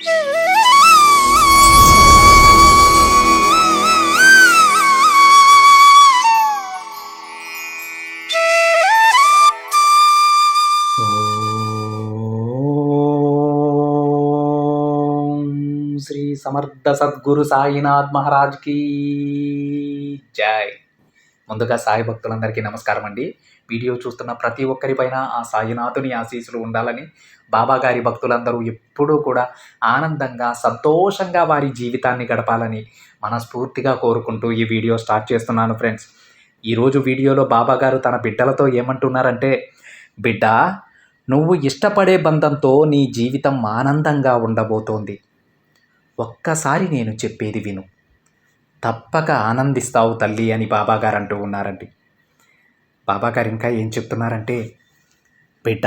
శ్రీ సమర్థ సద్గురు సాయినాథ్ మహారాజ్కి జై. ముందుగా సాయి భక్తులందరికీ నమస్కారం అండి. వీడియో చూస్తున్న ప్రతి ఒక్కరిపైన ఆ సాయినాథుని ఆశీస్సులు ఉండాలని, బాబా గారి భక్తులందరూ ఎప్పుడూ కూడా ఆనందంగా సంతోషంగా వారి జీవితాన్ని గడపాలని మనస్ఫూర్తిగా కోరుకుంటూ ఈ వీడియో స్టార్ట్ చేస్తున్నాను ఫ్రెండ్స్. ఈరోజు వీడియోలో బాబా గారు తన బిడ్డలతో ఏమంటున్నారంటే, బిడ్డ, నువ్వు ఇష్టపడే బంధంతో నీ జీవితం ఆనందంగా ఉండబోతోంది. ఒక్కసారి నేను చెప్పేది విను, తప్పక ఆనందిస్తావు తల్లి అని బాబాగారు అంటూ ఉన్నారండి. బాబాగారు ఇంకా ఏం చెప్తున్నారంటే, బిడ్డ,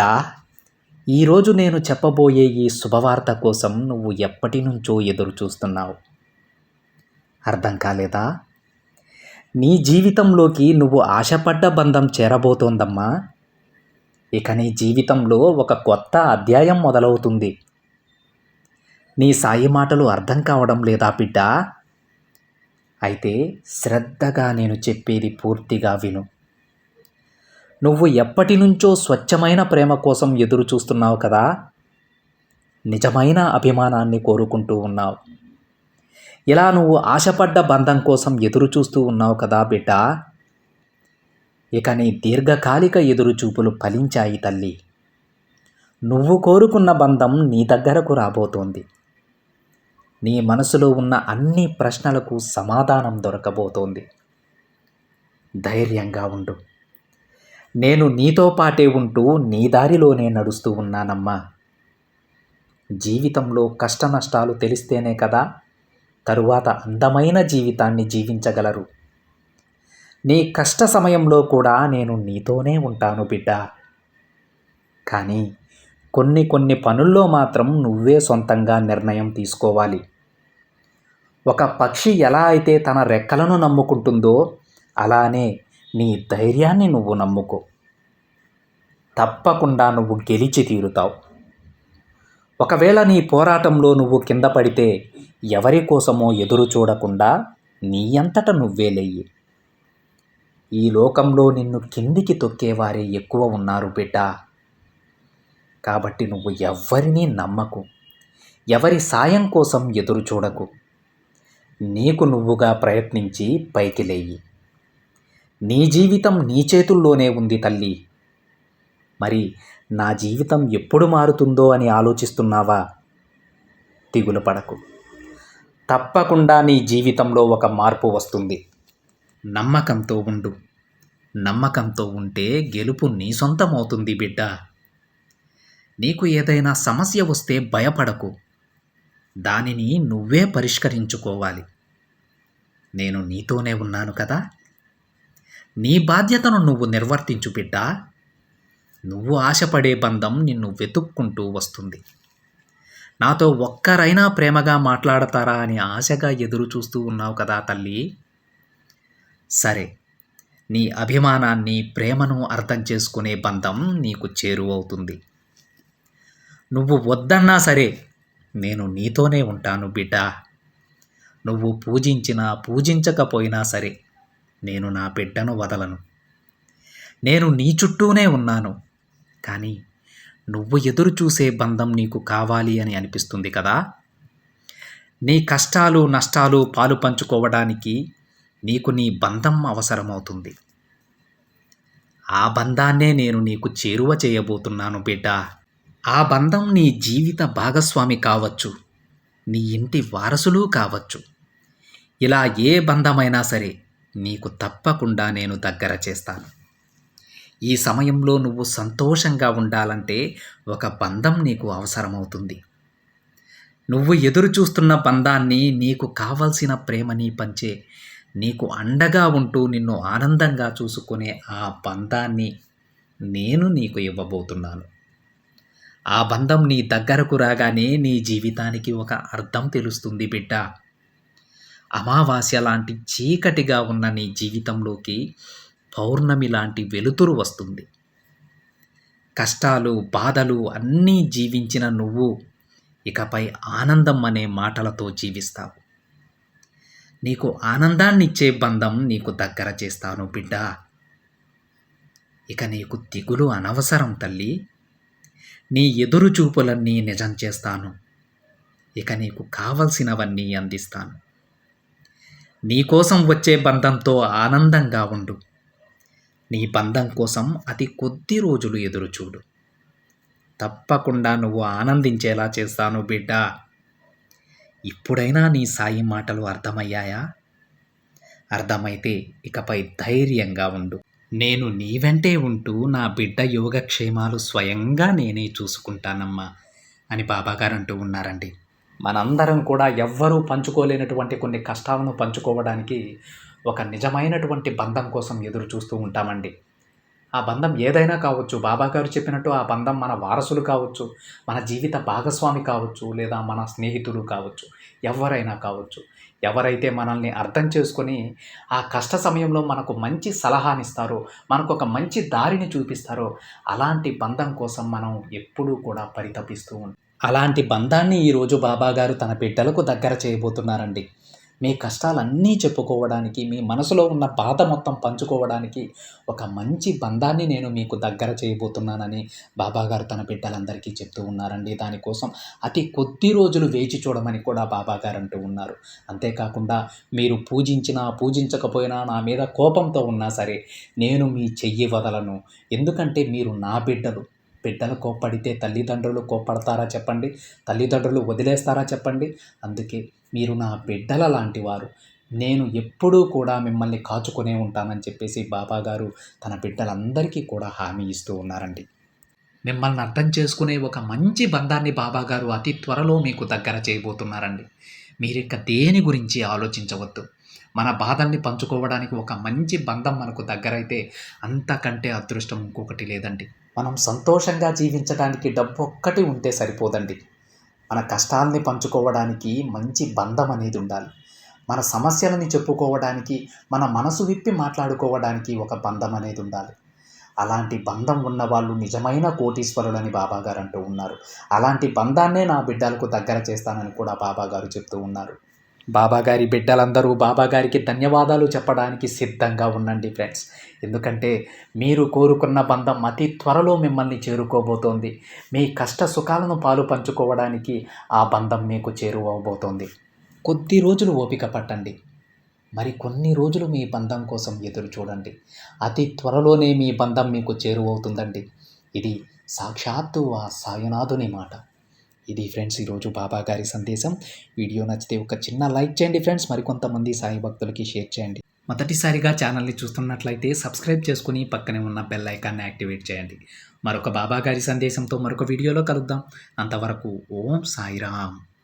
ఈరోజు నేను చెప్పబోయే ఈ శుభవార్త కోసం నువ్వు ఎప్పటి నుంచో ఎదురు చూస్తున్నావు. అర్థం కాలేదా? నీ జీవితంలోకి నువ్వు ఆశపడ్డ బంధం చేరబోతోందమ్మా. ఇక నీ జీవితంలో ఒక కొత్త అధ్యాయం మొదలవుతుంది. నీ సాయి మాటలు అర్థం కావడం లేదా బిడ్డ? అయితే శ్రద్ధగా నేను చెప్పేది పూర్తిగా విను. నువ్వు ఎప్పటి నుంచో స్వచ్ఛమైన ప్రేమ కోసం ఎదురు చూస్తున్నావు కదా, నిజమైన అభిమానాన్ని కోరుకుంటూ ఉన్నావు. ఇలా నువ్వు ఆశపడ్డ బంధం కోసం ఎదురు చూస్తూ ఉన్నావు కదా బిడ్డ. ఇక నీ దీర్ఘకాలిక ఎదురుచూపులు ఫలించాయి తల్లి. నువ్వు కోరుకున్న బంధం నీ దగ్గరకు రాబోతోంది. నీ మనసులో ఉన్న అన్ని ప్రశ్నలకు సమాధానం దొరకబోతోంది. ధైర్యంగా ఉండు. నేను నీతో పాటే ఉంటూ నీ దారిలోనే నడుస్తూ ఉన్నానమ్మా. జీవితంలో కష్ట నష్టాలు తెలిస్తేనే కదా తరువాత అందమైన జీవితాన్ని జీవించగలరు. నీ కష్ట సమయంలో కూడా నేను నీతోనే ఉంటాను బిడ్డ. కానీ కొన్ని పనుల్లో మాత్రం నువ్వే సొంతంగా నిర్ణయం తీసుకోవాలి. ఒక పక్షి ఎలా అయితే తన రెక్కలను నమ్ముకుంటుందో అలానే నీ ధైర్యాన్ని నువ్వు నమ్ముకో. తప్పకుండా నువ్వు గెలిచి తీరుతావు. ఒకవేళ నీ పోరాటంలో నువ్వు కింద పడితే ఎవరి కోసమో ఎదురు చూడకుండా నీ అంతట నువ్వే లెయ్యి. ఈ లోకంలో నిన్ను కిందికి తొక్కేవారే ఎక్కువ ఉన్నారు బిడ్డ. కాబట్టి నువ్వు ఎవ్వరినీ నమ్మకు. ఎవరి సాయం కోసం ఎదురు చూడకు. నీకు నువ్వుగా ప్రయత్నించి పైకి లేయి. నీ జీవితం నీ చేతుల్లోనే ఉంది తల్లి. మరి నా జీవితం ఎప్పుడు మారుతుందో అని ఆలోచిస్తున్నావా? దిగులు పడకు. తప్పకుండా నీ జీవితంలో ఒక మార్పు వస్తుంది. నమ్మకంతో ఉండు. నమ్మకంతో ఉంటే గెలుపు నీ సొంతమవుతుంది బిడ్డ. నీకు ఏదైనా సమస్య వస్తే భయపడకు. దానిని నువ్వే పరిష్కరించుకోవాలి. నేను నీతోనే ఉన్నాను కదా. నీ బాధ్యతను నువ్వు నిర్వర్తించు బిడ్డ. నువ్వు ఆశపడే బంధం నిన్ను వెతుక్కుంటూ వస్తుంది. నాతో ఒక్కరైనా ప్రేమగా మాట్లాడతారా అని ఆశగా ఎదురు చూస్తూ ఉన్నావు కదా తల్లి. సరే, నీ అభిమానాన్ని, ప్రేమను అర్థం చేసుకునే బంధం నీకు చేరువవుతుంది. నువ్వు వద్దన్నా సరే నేను నీతోనే ఉంటాను బిడ్డ. నువ్వు పూజించినా పూజించకపోయినా సరే నేను నా బిడ్డను వదలను. నేను నీ చుట్టూనే ఉన్నాను. కానీ నువ్వు ఎదురు చూసే బంధం నీకు కావాలి అని అనిపిస్తుంది కదా. నీ కష్టాలు నష్టాలు పాలు పంచుకోవడానికి నీకు నీ బంధం అవసరమవుతుంది. ఆ బంధాన్నే నేను నీకు చేరువ చేయబోతున్నాను బిడ్డ. ఆ బంధం నీ జీవిత భాగస్వామి కావచ్చు, నీ ఇంటి వారసులు కావచ్చు. ఇలా ఏ బంధమైనా సరే నీకు తప్పకుండా నేను దగ్గర చేస్తాను. ఈ సమయంలో నువ్వు సంతోషంగా ఉండాలంటే ఒక బంధం నీకు అవసరమవుతుంది. నువ్వు ఎదురు చూస్తున్న బంధాన్ని, నీకు కావలసిన ప్రేమని పంచే, నీకు అండగా ఉంటూ నిన్ను ఆనందంగా చూసుకునే ఆ బంధాన్ని నేను నీకు ఇవ్వబోతున్నాను. ఆ బంధం నీ దగ్గరకు రాగానే నీ జీవితానికి ఒక అర్థం తెలుస్తుంది బిడ్డ. అమావాస్య లాంటి చీకటిగా ఉన్న నీ జీవితంలోకి పౌర్ణమి లాంటి వెలుతురు వస్తుంది. కష్టాలు బాధలు అన్నీ జీవించిన నువ్వు ఇకపై ఆనందం అనే మాటలతో జీవిస్తావు. నీకు ఆనందాన్నిచ్చే బంధం నీకు దగ్గర చేస్తాను బిడ్డ. ఇక నీకు దిగులు అనవసరం తల్లి. నీ ఎదురు చూపులన్నీ నిజం చేస్తాను. ఇక నీకు కావలసినవన్నీ అందిస్తాను. నీకోసం వచ్చే బంధంతో ఆనందంగా ఉండు. నీ బంధం కోసం అతి కొద్ది రోజులు ఎదురు చూడు. తప్పకుండా నువ్వు ఆనందించేలా చేస్తాను బిడ్డ. ఇప్పుడైనా నీ సాయి మాటలు అర్థమయ్యాయా? అర్థమైతే ఇకపై ధైర్యంగా ఉండు. నేను నీ వెంటే ఉంటూ నా బిడ్డ యోగక్షేమాలు స్వయంగా నేనే చూసుకుంటానమ్మా అని బాబాగారు అంటూ ఉన్నారండి. మనందరం కూడా ఎవ్వరూ పంచుకోలేనటువంటి కొన్ని కష్టాలను పంచుకోవడానికి ఒక నిజమైనటువంటి బంధం కోసం ఎదురు చూస్తూ ఉంటామండి. ఆ బంధం ఏదైనా కావచ్చు. బాబాగారు చెప్పినట్టు ఆ బంధం మన వారసులు కావచ్చు, మన జీవిత భాగస్వామి కావచ్చు, లేదా మన స్నేహితులు కావచ్చు, ఎవరైనా కావచ్చు. ఎవరైతే మనల్ని అర్థం చేసుకొని ఆ కష్ట సమయంలో మనకు మంచి సలహానిస్తారో, మనకు ఒక మంచి దారిని చూపిస్తారో, అలాంటి బంధం కోసం మనం ఎప్పుడూ కూడా పరితపిస్తూ ఉంటాం. అలాంటి బంధాన్ని ఈరోజు బాబాగారు తన బిడ్డలకు దగ్గర చేయబోతున్నారండి. మీ కష్టాలన్నీ చెప్పుకోవడానికి, మీ మనసులో ఉన్న బాధ మొత్తం పంచుకోవడానికి ఒక మంచి బంధాన్ని నేను మీకు దగ్గర చేయబోతున్నానని బాబాగారు తన బిడ్డలందరికీ చెప్తూ ఉన్నారండి. దానికోసం అతి కొద్ది రోజులు వేచి చూడమని కూడా బాబాగారు అంటూ ఉన్నారు. అంతేకాకుండా మీరు పూజించినా పూజించకపోయినా, నా మీద కోపంతో ఉన్నా సరే నేను మీ చెయ్యి వదలను. ఎందుకంటే మీరు నా బిడ్డలు. బిడ్డలు కోప్పడితే తల్లిదండ్రులు కోప్పడతారా చెప్పండి? తల్లిదండ్రులు వదిలేస్తారా చెప్పండి? అందుకే మీరు నా బిడ్డల లాంటి వారు. నేను ఎప్పుడూ కూడా మిమ్మల్ని కాచుకునే ఉంటానని చెప్పేసి బాబాగారు తన బిడ్డలందరికీ కూడా హామీ ఇస్తూ ఉన్నారండి. మిమ్మల్ని అర్థం చేసుకునే ఒక మంచి బంధాన్ని బాబాగారు అతి త్వరలో మీకు దగ్గర చేయబోతున్నారండి. మీరిక దేని గురించి ఆలోచించవద్దు. మన బాధల్ని పంచుకోవడానికి ఒక మంచి బంధం మనకు దగ్గరైతే అంతకంటే అదృష్టం ఇంకొకటి లేదండి. మనం సంతోషంగా జీవించడానికి డబ్బు ఒక్కటి ఉంటే సరిపోదండి. మన కష్టాలని పంచుకోవడానికి మంచి బంధం అనేది ఉండాలి. మన సమస్యలని చెప్పుకోవడానికి, మన మనసు విప్పి మాట్లాడుకోవడానికి ఒక బంధం అనేది ఉండాలి. అలాంటి బంధం ఉన్నవాళ్ళు నిజమైన కోటీశ్వరులని బాబాగారు అంటూ ఉన్నారు. అలాంటి బంధాన్నే నా బిడ్డలకు దగ్గర చేస్తానని కూడా బాబాగారు చెప్తూ ఉన్నారు. బాబాగారి బిడ్డలందరూ బాబాగారికి ధన్యవాదాలు చెప్పడానికి సిద్ధంగా ఉండండి ఫ్రెండ్స్. ఎందుకంటే మీరు కోరుకున్న బంధం అతి త్వరలో మిమ్మల్ని చేరుకోబోతోంది. మీ కష్ట సుఖాలను పాలు పంచుకోవడానికి ఆ బంధం మీకు చేరువవబోతోంది. కొద్ది రోజులు ఓపిక పట్టండి. మరి కొన్ని రోజులు మీ బంధం కోసం ఎదురు చూడండి. అతి త్వరలోనే మీ బంధం మీకు చేరువవుతుందండి. ఇది సాక్షాత్తు ఆ సాయినాథుని మాట. ఇది ఫ్రెండ్స్ ఈరోజు బాబాగారి సందేశం. వీడియో నచ్చితే ఒక చిన్న లైక్ చేయండి ఫ్రెండ్స్. మరికొంతమంది సాయి భక్తులకి షేర్ చేయండి. మొదటిసారిగా ఛానల్ని చూస్తున్నట్లయితే సబ్స్క్రైబ్ చేసుకుని పక్కనే ఉన్న బెల్ ఐకాన్ని యాక్టివేట్ చేయండి. మరొక బాబాగారి సందేశంతో మరొక వీడియోలో కలుద్దాం. అంతవరకు ఓం సాయిరామ్.